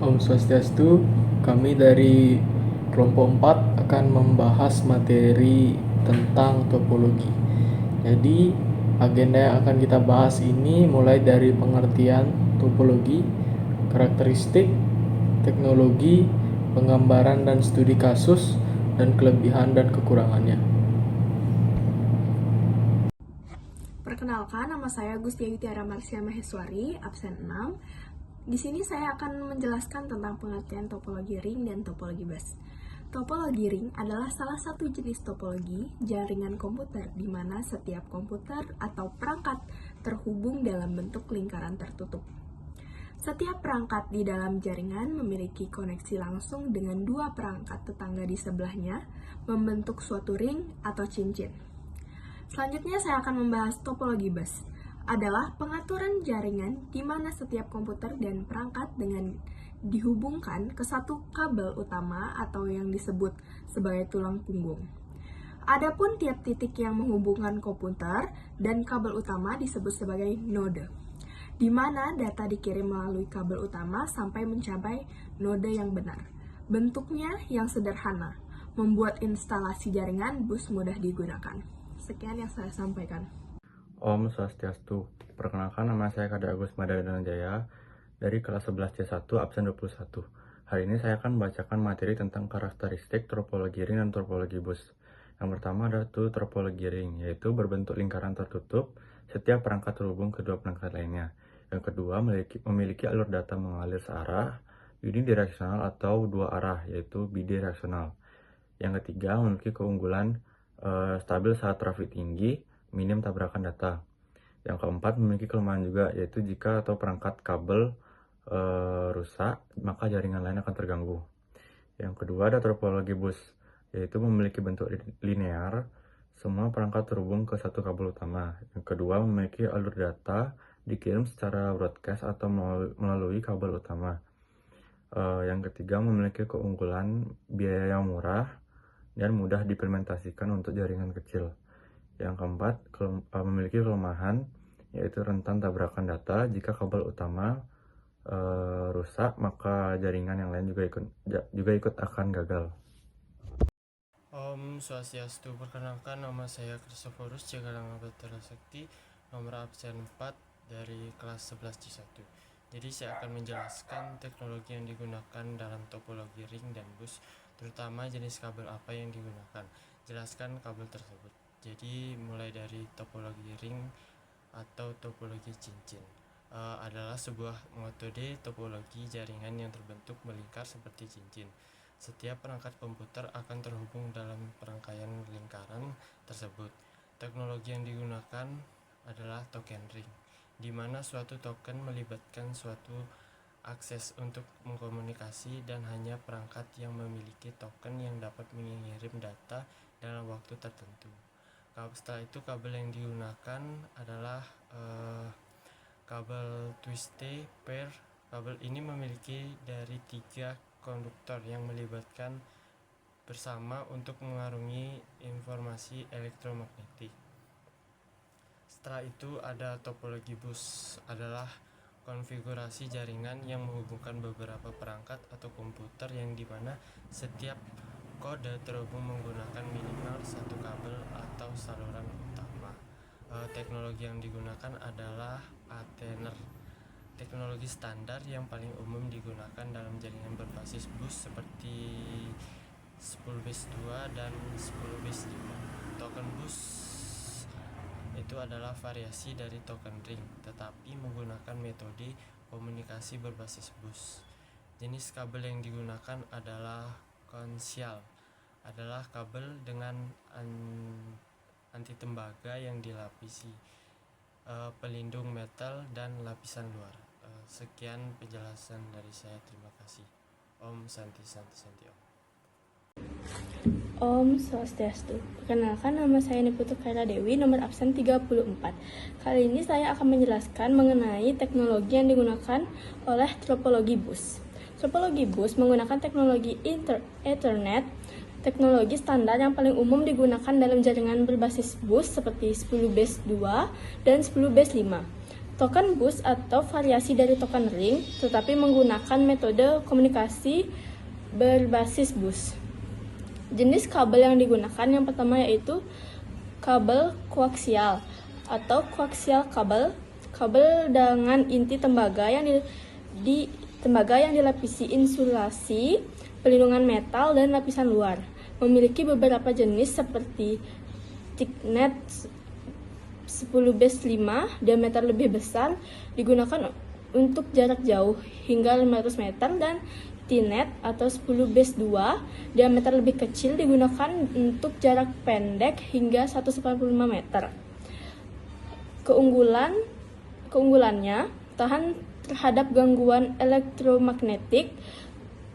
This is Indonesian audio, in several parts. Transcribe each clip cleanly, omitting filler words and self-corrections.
Om Swastiastu, kami dari kelompok 4 akan membahas materi tentang topologi. Jadi, agenda yang akan kita bahas ini mulai dari pengertian topologi, karakteristik, teknologi, penggambaran dan studi kasus, dan kelebihan dan kekurangannya. Perkenalkan, nama saya Gustia Yutiara Marsya Maheswari, absen 6. Di sini saya akan menjelaskan tentang pengertian topologi ring dan topologi bus. Topologi ring adalah salah satu jenis topologi jaringan komputer di mana setiap komputer atau perangkat terhubung dalam bentuk lingkaran tertutup. Setiap perangkat di dalam jaringan memiliki koneksi langsung dengan dua perangkat tetangga di sebelahnya, membentuk suatu ring atau cincin. Selanjutnya saya akan membahas topologi bus. Adalah pengaturan jaringan di mana setiap komputer dan perangkat dengan dihubungkan ke satu kabel utama atau yang disebut sebagai tulang punggung. Adapun tiap titik yang menghubungkan komputer dan kabel utama disebut sebagai node, di mana data dikirim melalui kabel utama sampai mencapai node yang benar. Bentuknya yang sederhana, membuat instalasi jaringan bus mudah digunakan. Sekian yang saya sampaikan. Om Swastiastu. Perkenalkan, nama saya Kada Agus Madadanajaya dari kelas 11C1 absen 21. Hari ini saya akan membacakan materi tentang karakteristik topologi ring dan topologi bus. Yang pertama adalah topologi ring, yaitu berbentuk lingkaran tertutup, setiap perangkat terhubung ke dua perangkat lainnya. Yang kedua, memiliki alur data mengalir searah, unidireksional atau dua arah, yaitu bidireksional. Yang ketiga, memiliki keunggulan stabil saat trafik tinggi, minim tabrakan data. Yang keempat, memiliki kelemahan juga, yaitu jika atau perangkat kabel rusak, maka jaringan lain akan terganggu. Yang kedua ada topologi bus, yaitu memiliki bentuk linear, semua perangkat terhubung ke satu kabel utama. Yang kedua, memiliki alur data dikirim secara broadcast atau melalui kabel utama. Yang ketiga, memiliki keunggulan biaya yang murah dan mudah diimplementasikan untuk jaringan kecil. Yang keempat, memiliki kelemahan, yaitu rentan tabrakan data. Jika kabel utama rusak, maka jaringan yang lain juga ikut akan gagal. Om Swastiastu. Perkenalkan, nama saya Kristoforus Cikarang Batara Sakti, nomor absen 4 dari kelas 11C1. Jadi saya akan menjelaskan teknologi yang digunakan dalam topologi ring dan bus, terutama jenis kabel apa yang digunakan. Jelaskan kabel tersebut. Jadi mulai dari topologi ring atau topologi cincin adalah sebuah metode topologi jaringan yang terbentuk melingkar seperti cincin. Setiap perangkat komputer akan terhubung dalam perangkaian lingkaran tersebut. Teknologi yang digunakan adalah token ring, di mana suatu token melibatkan suatu akses untuk mengkomunikasi dan hanya perangkat yang memiliki token yang dapat mengirim data dalam waktu tertentu. Setelah itu kabel yang digunakan adalah kabel twisted pair. Kabel ini memiliki dari 3 konduktor yang melibatkan bersama untuk mengarungi informasi elektromagnetik. Setelah itu ada topologi bus, adalah konfigurasi jaringan yang menghubungkan beberapa perangkat atau komputer yang dimana setiap kode terhubung menggunakan minimal satu kabel atau saluran utama. Teknologi yang digunakan adalah Athener, teknologi standar yang paling umum digunakan dalam jaringan berbasis bus seperti 10base2 dan 10base5. Token bus itu adalah variasi dari token ring, tetapi menggunakan metode komunikasi berbasis bus. Jenis kabel yang digunakan adalah konsial, adalah kabel dengan anti tembaga yang dilapisi pelindung metal dan lapisan luar. Sekian penjelasan dari saya, terima kasih. Om Santi Santi Santi Om. Om Swastiastu. Perkenalkan, nama saya Niputu Kaira Dewi, nomor absen 34. Kali ini saya akan menjelaskan mengenai teknologi yang digunakan oleh topologi bus. Topologi bus menggunakan teknologi Ethernet, teknologi standar yang paling umum digunakan dalam jaringan berbasis bus seperti 10base2 dan 10base5. token bus atau variasi dari token ring, tetapi menggunakan metode komunikasi berbasis bus. Jenis kabel yang digunakan yang pertama yaitu kabel koaksial atau koaksial kabel, kabel dengan inti tembaga yang dilapisi insulasi, pelindungan metal, dan lapisan luar. Memiliki beberapa jenis seperti thicknet 10-5, diameter lebih besar, digunakan untuk jarak jauh hingga 500 meter, dan T-net atau 10-2, diameter lebih kecil, digunakan untuk jarak pendek hingga 145 meter. Keunggulannya tahan terhadap gangguan elektromagnetik,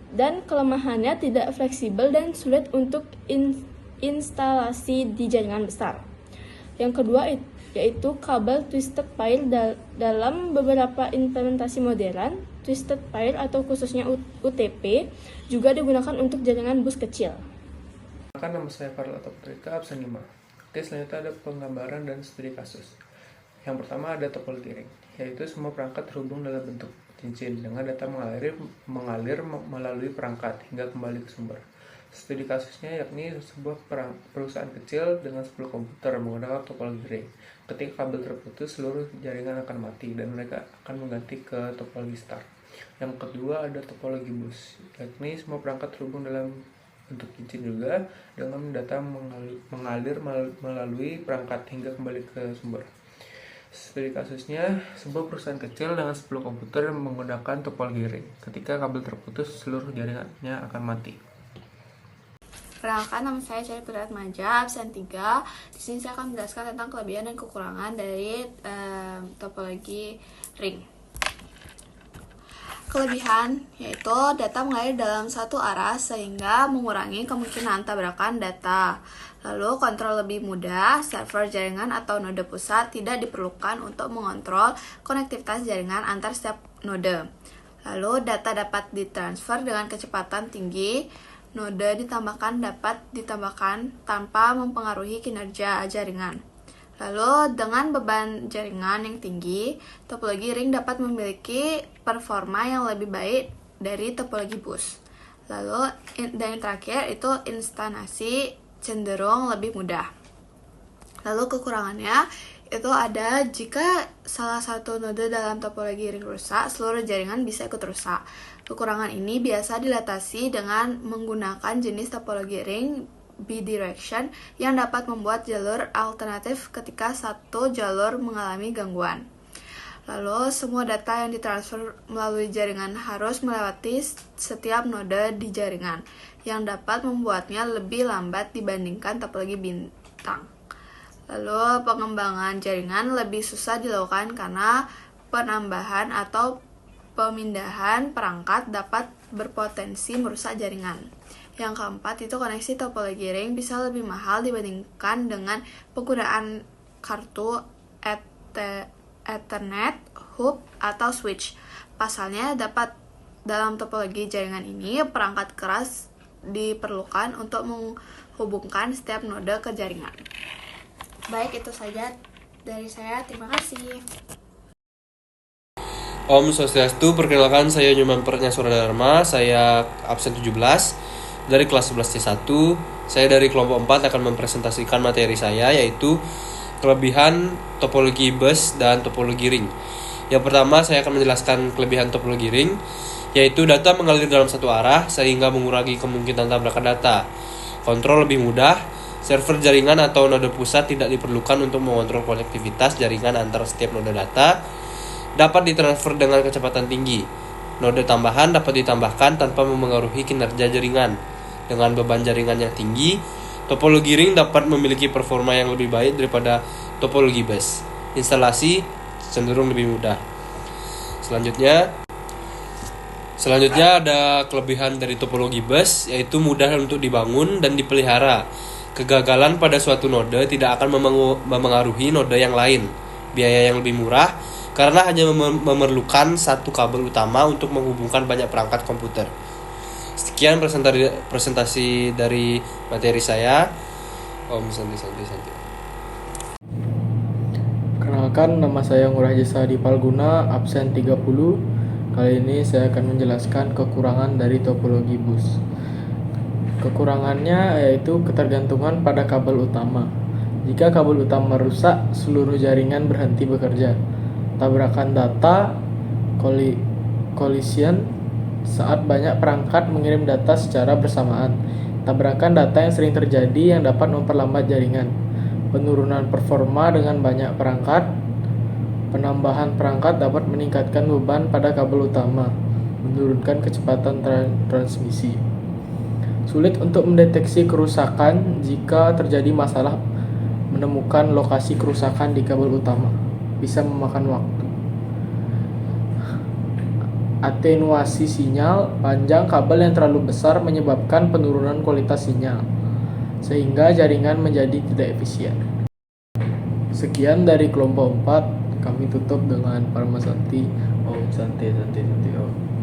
dan kelemahannya tidak fleksibel dan sulit untuk instalasi di jaringan besar. Yang kedua yaitu kabel twisted pair. Dalam beberapa implementasi modern, twisted pair atau khususnya UTP juga digunakan untuk jaringan bus kecil. Nama saya Farel Ataputrika, absen 5. Oke, selanjutnya ada penggambaran dan studi kasus. Yang pertama ada topologi ring, yaitu semua perangkat terhubung dalam bentuk cincin dengan data mengalir melalui perangkat hingga kembali ke sumber. Studi kasusnya yakni sebuah perusahaan kecil dengan 10 komputer menggunakan topologi ring. Ketika kabel terputus, seluruh jaringan akan mati dan mereka akan mengganti ke topologi star. Yang kedua ada topologi bus, yakni semua perangkat terhubung dalam bentuk cincin juga dengan data mengalir melalui perangkat hingga kembali ke sumber. Studi kasusnya, sebuah perusahaan kecil dengan 10 komputer menggunakan topologi ring. Ketika kabel terputus, seluruh jaringannya akan mati. Perkenalkan, nama saya Cari Putri Atmaja, absen 3. Di sini saya akan menjelaskan tentang kelebihan dan kekurangan dari topologi ring. Kelebihan yaitu data mengalir dalam satu arah sehingga mengurangi kemungkinan tabrakan data. Lalu kontrol lebih mudah, server jaringan atau node pusat tidak diperlukan untuk mengontrol konektivitas jaringan antar setiap node. Lalu data dapat ditransfer dengan kecepatan tinggi. Node dapat ditambahkan tanpa mempengaruhi kinerja jaringan. Lalu dengan beban jaringan yang tinggi, topologi ring dapat memiliki performa yang lebih baik dari topologi bus. Lalu dan yang terakhir itu instalasi cenderung lebih mudah. Lalu kekurangannya itu ada jika salah satu node dalam topologi ring rusak, seluruh jaringan bisa ikut rusak. Kekurangan ini biasa dilatasi dengan menggunakan jenis topologi ring bidirection yang dapat membuat jalur alternatif ketika satu jalur mengalami gangguan. Lalu semua data yang ditransfer melalui jaringan harus melewati setiap node di jaringan, yang dapat membuatnya lebih lambat dibandingkan topologi bintang. Lalu pengembangan jaringan lebih susah dilakukan karena penambahan atau pemindahan perangkat dapat berpotensi merusak jaringan. Yang keempat itu koneksi topologi ring bisa lebih mahal dibandingkan dengan penggunaan kartu Ethernet, hub, atau switch. Pasalnya dalam topologi jaringan ini perangkat keras diperlukan untuk menghubungkan setiap node ke jaringan. Baik, itu saja dari saya. Terima kasih. Om Swastiastu, perkenalkan saya Nyoman Pernyasura Dharma, saya absen 17 dari kelas 11 C1. Saya dari kelompok 4 akan mempresentasikan materi saya, yaitu kelebihan topologi bus dan topologi ring. Yang pertama, saya akan menjelaskan kelebihan topologi ring, yaitu data mengalir dalam satu arah sehingga mengurangi kemungkinan tabrakan data. Kontrol lebih mudah, server jaringan atau node pusat tidak diperlukan untuk mengontrol konektivitas jaringan antar setiap node data. Dapat ditransfer dengan kecepatan tinggi. Node tambahan dapat ditambahkan tanpa memengaruhi kinerja jaringan. Dengan beban jaringan yang tinggi, topologi ring dapat memiliki performa yang lebih baik daripada topologi bus. Instalasi cenderung lebih mudah. Selanjutnya ada kelebihan dari topologi bus, yaitu mudah untuk dibangun dan dipelihara. Kegagalan pada suatu node tidak akan memengaruhi node yang lain. Biaya yang lebih murah karena hanya memerlukan satu kabel utama untuk menghubungkan banyak perangkat komputer. Sekian presentasi dari materi saya. Om Santi. Kenalkan, Perkenalkan, nama saya Ngurah Jasa Dipalguna, absen 30. Kali ini saya akan menjelaskan kekurangan dari topologi bus. Kekurangannya yaitu ketergantungan pada kabel utama. Jika kabel utama rusak, seluruh jaringan berhenti bekerja. Tabrakan data, collision saat banyak perangkat mengirim data secara bersamaan. Tabrakan data yang sering terjadi yang dapat memperlambat jaringan. Penurunan performa dengan banyak perangkat. Penambahan perangkat dapat meningkatkan beban pada kabel utama, menurunkan kecepatan transmisi. Sulit untuk mendeteksi kerusakan jika terjadi masalah menemukan lokasi kerusakan di kabel utama. Bisa memakan waktu. Atenuasi sinyal, panjang kabel yang terlalu besar menyebabkan penurunan kualitas sinyal, sehingga jaringan menjadi tidak efisien. Sekian dari kelompok 4, kami tutup dengan Parma Santi, Om Santi Santi Santi Om.